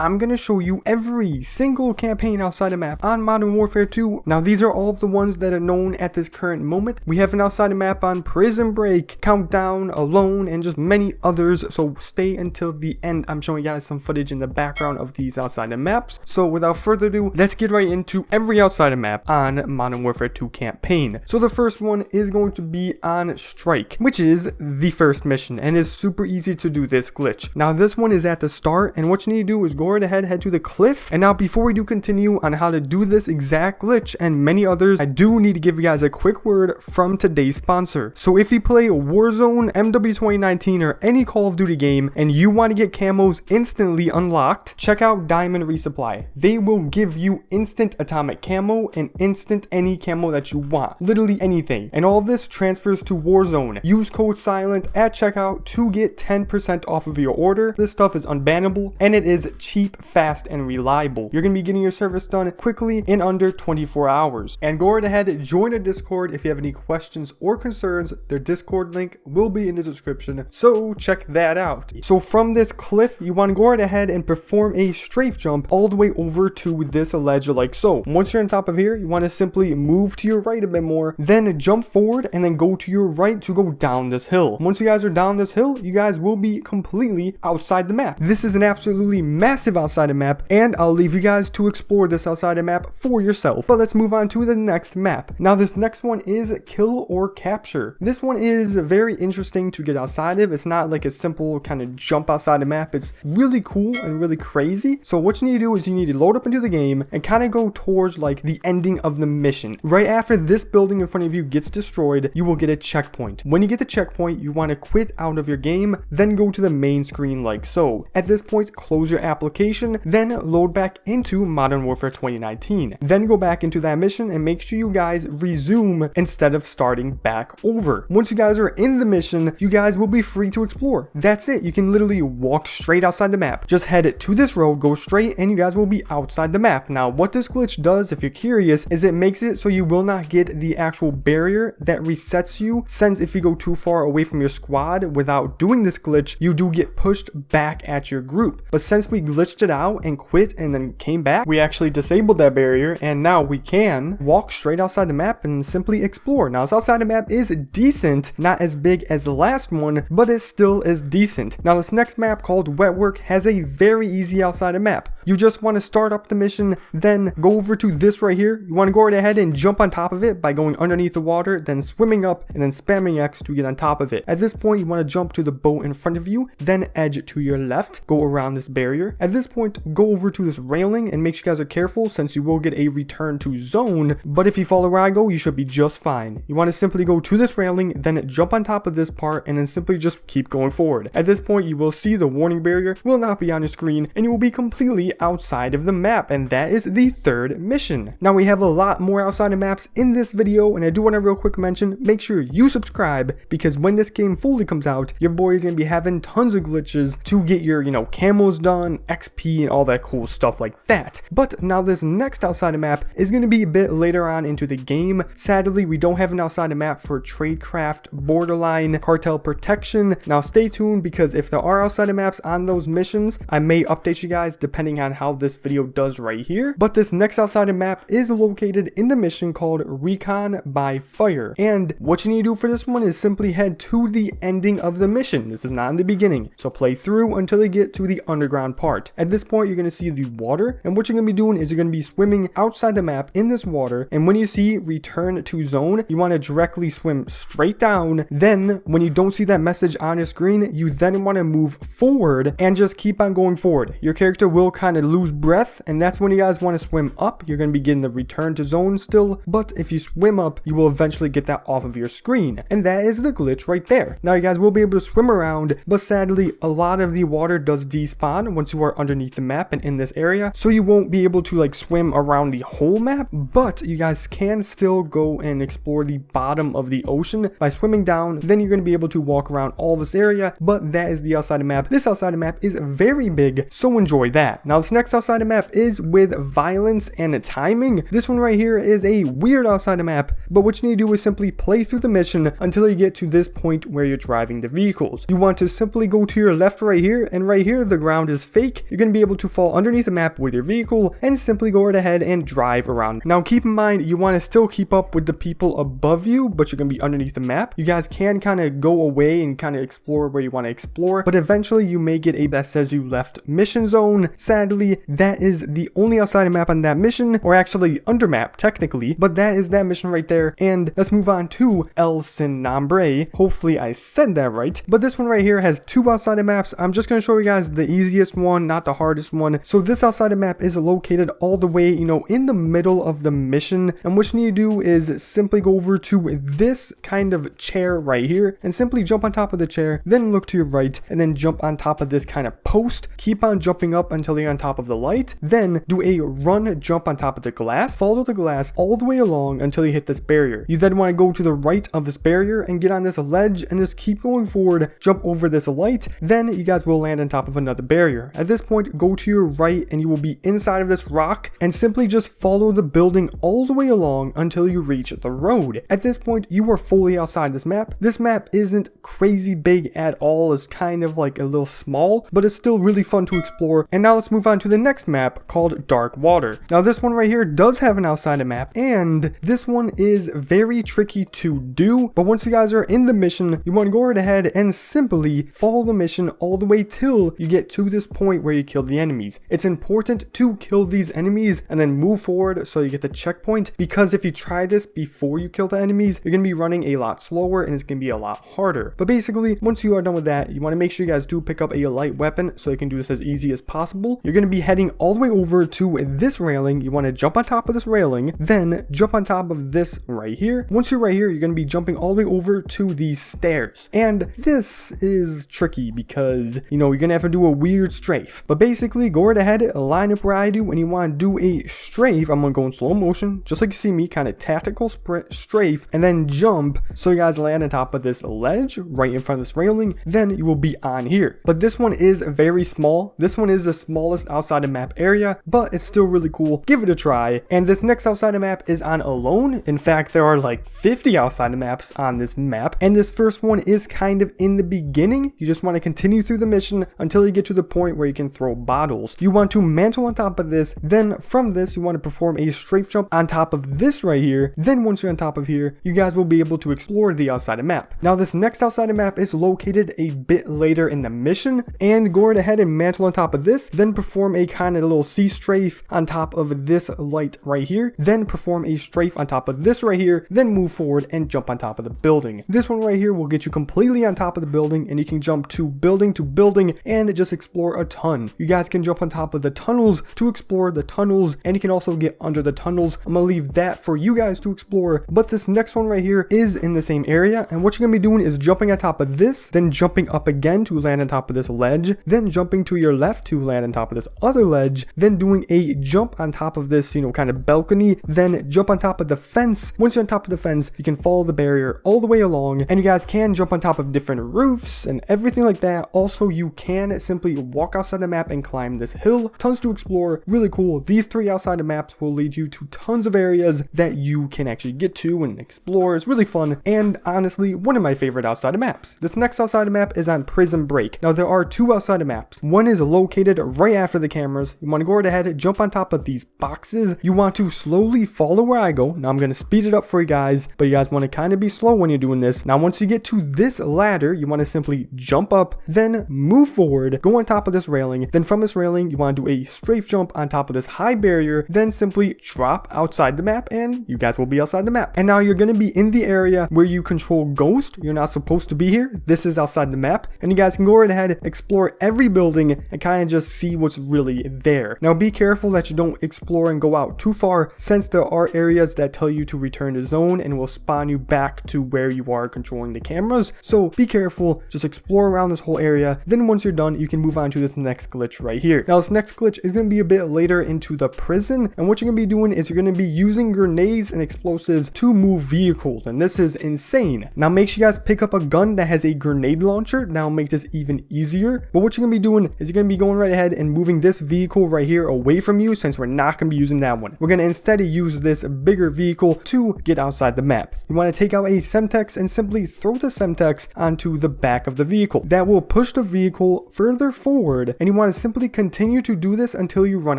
I'm gonna show you every single campaign outside the map on Modern Warfare 2. Now these are all of the ones that are known at this current moment. We have an outside the map on Prison Break, Countdown, Alone, and just many others, so stay until the end. I'm showing you guys some footage in the background of these outside the maps. So without further ado, let's get right into every outside the map on Modern Warfare 2 campaign. So the first one is going to be on Strike, which is the first mission, and it's super easy to do this glitch. Now this one is at the start, and what you need to do is go right ahead, head to the cliff. And now before we do continue on how to do this exact glitch and many others, I do need to give you guys a quick word from today's sponsor. So if you play Warzone, MW2 2019, or any Call of Duty game and you want to get camos instantly unlocked, check out Diamond Resupply. They will give you instant atomic camo and instant any camo that you want, literally anything. And all of this transfers to Warzone. Use code SILENT at checkout to get 10% off of your order. This stuff is unbannable and it is cheap, fast, and reliable. You're going to be getting your service done quickly in under 24 hours. And go right ahead, join a Discord if you have any questions or concerns. Their Discord link will be in the description, so check that out. So from this cliff, you want to go right ahead and perform a strafe jump all the way over to this ledge like so. Once you're on top of here, you want to simply move to your right a bit more, then jump forward and then go to your right to go down this hill. Once you guys are down this hill, you guys will be completely outside the map. This is an absolutely massive outside the map, and I'll leave you guys to explore this outside the map for yourself. But let's move on to the next map. Now this next one is Kill or Capture. This one is very interesting to get outside of. It's not like a simple kind of jump outside the map. It's really cool and really crazy. So what you need to do is you need to load up into the game and kind of go towards like the ending of the mission. Right after this building in front of you gets destroyed, you will get a checkpoint. When you get the checkpoint, you want to quit out of your game, then go to the main screen like so. At this point, close your application, then load back into Modern Warfare 2019. Then go back into that mission and make sure you guys resume instead of starting back over. Once you guys are in the mission, you guys will be free to explore. That's it. You can literally walk straight outside the map. Just head to this road, go straight, and you guys will be outside the map. Now, what this glitch does, if you're curious, is it makes it so you will not get the actual barrier that resets you, since if you go too far away from your squad without doing this glitch, you do get pushed back at your group. But since we glitched it out and quit and then came back, we actually disabled that barrier, and now we can walk straight outside the map and simply explore. Now, this outside the map is decent, not as big as the last one, but it still is decent. Now, this next map called Wet Work has a very easy outside the map. You just want to start up the mission, then go over to this right here. You want to go right ahead and jump on top of it by going underneath the water, then swimming up, and then spamming X to get on top of it. At this point, you want to jump to the boat in front of you, then edge to your left, go around this barrier. At this point, go over to this railing and make sure you guys are careful, since you will get a return to zone, but if you follow where I go, you should be just fine. You want to simply go to this railing, then jump on top of this part, and then simply just keep going forward. At this point, you will see the warning barrier will not be on your screen, and you will be completely outside of the map, and that is the third mission. Now, we have a lot more outside of maps in this video, and I do want to real quick mention, make sure you subscribe, because when this game fully comes out, your boy is going to be having tons of glitches to get your, camos done, XP, and all that cool stuff like that. But now this next outside of map is going to be a bit later on into the game. Sadly, we don't have an outside of map for Tradecraft, Borderline, Cartel Protection. Now stay tuned, because if there are outside of maps on those missions, I may update you guys depending on how this video does right here. But this next outside of map is located in the mission called Recon by Fire. And what you need to do for this one is simply head to the ending of the mission. This is not in the beginning. So play through until you get to the underground part. At this point, you're going to see the water, and what you're going to be doing is you're going to be swimming outside the map in this water, and when you see return to zone, you want to directly swim straight down. Then when you don't see that message on your screen, you then want to move forward and just keep on going forward. Your character will kind of lose breath, and that's when you guys want to swim up. You're going to be getting the return to zone still, but if you swim up, you will eventually get that off of your screen, and that is the glitch right there. Now you guys will be able to swim around, but sadly a lot of the water does despawn once you are underneath the map and in this area, so you won't be able to like swim around the whole map, but you guys can still go and explore the bottom of the ocean by swimming down. Then you're going to be able to walk around all this area, but that is the outside of map. This outside of map is very big, so enjoy that. Now this next outside the map is with violence and timing. This one right here is a weird outside the map, but what you need to do is simply play through the mission until you get to this point where you're driving the vehicles. You want to simply go to your left right here, and right here the ground is fake. You're going to be able to fall underneath the map with your vehicle and simply go right ahead and drive around. Now keep in mind, you want to still keep up with the people above you, but you're going to be underneath the map. You guys can kind of go away and kind of explore where you want to explore, but eventually you may get a that says you left mission zone. Sadly, that is the only outside map on that mission, or actually under map technically, but that is that mission right there. And let's move on to Sin Nombre. Hopefully I said that right, but this one right here has two outside maps. I'm just going to show you guys the easiest one, not the hardest one. So this outside map is located all the way, in the middle of the mission, and what you need to do is simply go over to this kind of chair right here and simply jump on top of the chair, then look to your right and then jump on top of this kind of post. Keep on jumping up until you're on top of the light, then do a run jump on top of the glass, follow the glass all the way along until you hit this barrier. You then want to go to the right of this barrier and get on this ledge and just keep going forward, jump over this light, then you guys will land on top of another barrier. At this point, go to your right and you will be inside of this rock, and simply just follow the building all the way along until you reach the road. At this point, you are fully outside this map. This map isn't crazy big at all. It's kind of like a little small, but it's still really fun to explore. And now let's move on to the next map called Dark Water. Now this one right here does have an outside map, and this one is very tricky to do, but once you guys are in the mission, you want to go right ahead and simply follow the mission all the way till you get to this point where you kill the enemies. It's important to kill these enemies and then move forward so you get the checkpoint, because if you try this before you kill the enemies, you're going to be running a lot slower and it's going to be a lot harder. But basically, once you are done with that, you want to make sure you guys do pick up a light weapon so you can do this as easy as possible. You're going to be heading all the way over to this railing. You want to jump on top of this railing, then jump on top of this right here. Once you're right here, you're going to be jumping all the way over to these stairs. And this is tricky because, you're going to have to do a weird strafe. But basically, go right ahead, line up where I do, and you want to do a strafe. I'm going to go in slow motion, just like you see me, kind of tactical strafe, and then jump so you guys land on top of this ledge right in front of this railing. Then you will be on here. But this one is very small. This one is the smallest outside the map area, but it's still really cool. Give it a try. And this next outside the map is on Alone. In fact, there are like 50 outside the maps on this map, and this first one is kind of in the beginning. You just want to continue through the mission until you get to the point where you can throw bottles. You want to mantle on top of this, then from this you want to perform a strafe jump on top of this right here. Then once you're on top of here, you guys will be able to explore the outside of map. Now this next outside of map is located a bit later in the mission, and go right ahead and mantle on top of this, then perform a kind of little sea strafe on top of this light right here, then perform a strafe on top of this right here, then move forward and jump on top of the building. This one right here will get you completely on top of the building, and you can jump to building and just explore a ton. You guys can jump on top of the tunnels to explore the tunnels, and you can also get under the tunnels. I'm gonna leave that for you guys to explore, but this next one right here is in the same area, and what you're gonna be doing is jumping on top of this, then jumping up again to land on top of this ledge, then jumping to your left to land on top of this other ledge, then doing a jump on top of this, kind of balcony, then jump on top of the fence. Once you're on top of the fence, you can follow the barrier all the way along, and you guys can jump on top of different roofs and everything like that. Also, you can simply walk outside the map and climb this hill. Tons to explore, really cool. These three outside the maps will lead you to tons of areas that you can actually get to and explore. It's really fun, and honestly, one of my favorite outside the maps. This next outside the map is on Prison Break. Now there are two outside the maps. One is located right after the cameras. You want to go right ahead, jump on top of these boxes. You want to slowly follow where I go. Now I'm going to speed it up for you guys, but you guys want to kind of be slow when you're doing this. Now once you get to this ladder, you want to simply jump up, then move forward, go on top of this railing, then from this railing you want to do a strafe jump on top of this high barrier, then simply drop outside the map, and you guys will be outside the map. And now you're going to be in the area where you control Ghost. You're not supposed to be here. This is outside the map, and you guys can go right ahead, explore every building, and kind of just see what's really there. Now be careful that you don't explore and go out too far, since there are areas that tell you to return to zone and will spawn you back to where you are controlling the cameras. So be careful, just explore around this whole area. Then once you're done, you can move on to this next glitch right here. Now this next glitch is going to be a bit later into the prison, and what you're going to be doing is you're going to be using grenades and explosives to move vehicles, and this is insane. Now make sure you guys pick up a gun that has a grenade launcher. Now make this even easier, but what you're going to be doing is you're going to be going right ahead and moving moving this vehicle right here away from you, since we're not going to be using that one. We're going to instead use this bigger vehicle to get outside the map. You want to take out a Semtex and simply throw the Semtex onto the back of the vehicle. That will push the vehicle further forward, and you want to simply continue to do this until you run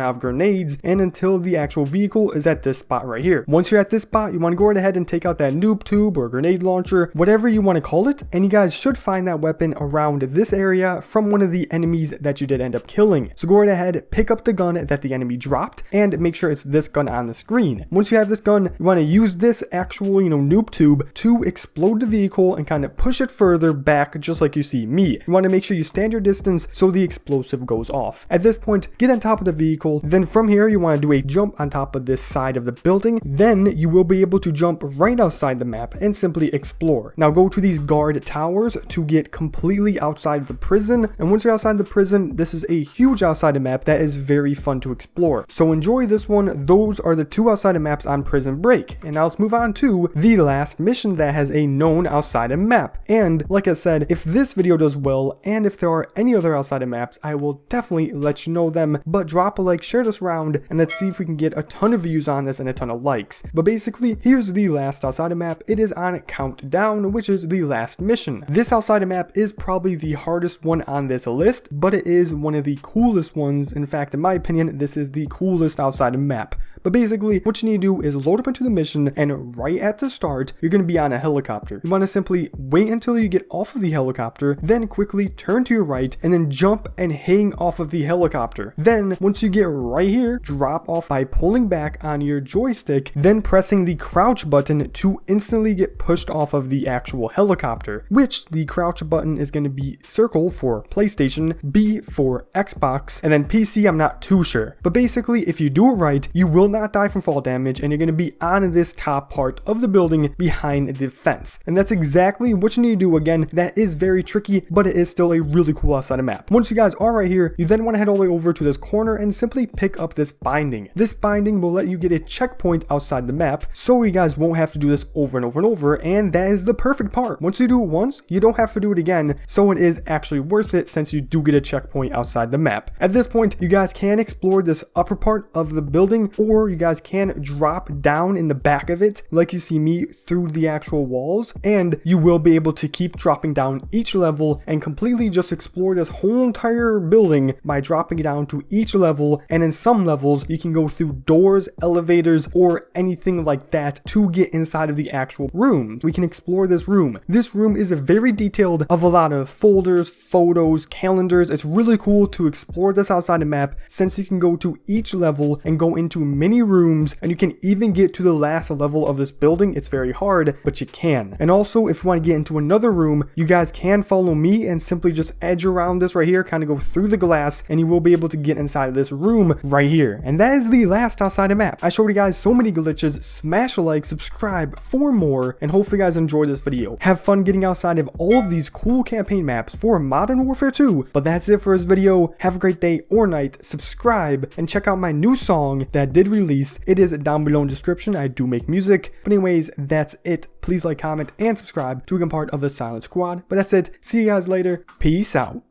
out of grenades and until the actual vehicle is at this spot right here. Once you're at this spot, you want to go right ahead and take out that noob tube or grenade launcher, whatever you want to call it, and you guys should find that weapon around this area from one of the enemies that you did end up killing. So go right ahead, pick up the gun that the enemy dropped, and make sure it's this gun on the screen. Once you have this gun, you want to use this actual, noob tube to explode the vehicle and kind of push it further back, just like you see me. You want to make sure you stand your distance so the explosive goes off. At this point, get on top of the vehicle. Then from here, you want to do a jump on top of this side of the building. Then you will be able to jump right outside the map and simply explore. Now go to these guard towers to get completely outside of the prison. And once you're outside the prison, this is a huge outside map that is very fun to explore. So enjoy this one. Those are the 2 outside maps on Prison Break. And now let's move on to the last mission that has a known outside map. And like I said, if this video does well and if there are any other outside maps, I will definitely let you know them. But drop a like, share this round, and let's see if we can get a ton of views on this and a ton of likes. But basically, here's the last outside map. It is on Countdown, which is the last mission. This outside map is probably the hardest one on this list, but it is one of the coolest ones. In fact, in my opinion, this is the coolest outside map. But basically, what you need to do is load up into the mission, and right at the start, you're going to be on a helicopter. You want to simply wait until you get off of the helicopter, then quickly turn to your right, and then jump and hang off of the helicopter. Then, once you get right here, drop off by pulling back on your joystick, then pressing the crouch button to instantly get pushed off of the actual helicopter, which the crouch button is going to be circle for PlayStation, B for Xbox, and then PC, I'm not too sure. But basically, if you do it right, you will not die from fall damage, and you're going to be on this top part of the building behind the fence. And that's exactly what you need to do. Again, that is very tricky, but it is still a really cool outside map. Once you guys are right here, you then want to head all the way over to this corner and simply pick up this binding. This binding will let you get a checkpoint outside the map, so you guys won't have to do this over and over and over, and that is the perfect part. Once you do it once, you don't have to do it again, so it is actually worth it since you do get a checkpoint outside the map. At this point, you guys can explore this upper part of the building, or you guys can drop down in the back of it, like you see me, through the actual walls, and you will be able to keep dropping down each level and completely just explore this whole entire building by dropping down to each level. And in some levels, you can go through doors, elevators, or anything like that to get inside of the actual rooms. We can explore this room. This room is very detailed, of a lot of folders, photos, calendars. It's really cool to explore this outside the map, since you can go to each level and go into many rooms, and you can even get to the last level of this building. It's very hard, but you can. And also, if you want to get into another room, you guys can follow me and simply just edge around this right here, kind of go through the glass, and you will be able to get inside of this room right here. And that is the last outside the map. I showed you guys so many glitches. Smash a like, subscribe for more, and hopefully you guys enjoyed this video. Have fun getting outside of all of these cool campaign maps for Modern Warfare 2. But that's it for this video. Have a great day or night. Subscribe and check out my new song that I did release. It is down below in the description. I do make music. But anyways, that's it. Please like, comment, and subscribe to become part of the Silent Squad. But that's it. See you guys later. Peace out.